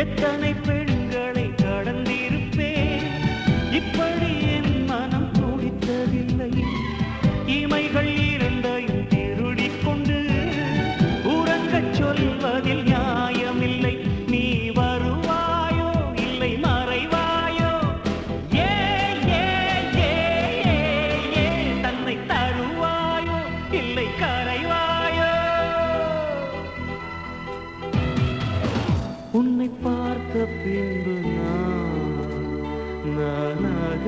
எத்தனை பெண்களை கடந்திருப்பேன், இப்படி என் மனம் துடித்ததில்லை. இமைகள் இரண்டையும் திருடிக் கொண்டு உறங்கச் சொல்வதில் நியாயமில்லை. நீ வருவாயோ இல்லை மறைவாயோ, ஏ ஏ ஏ ஏ தன்னை தருவாயோ இல்லை கரைவாயோ. உன்னை பார்த்த பின்பு நானாக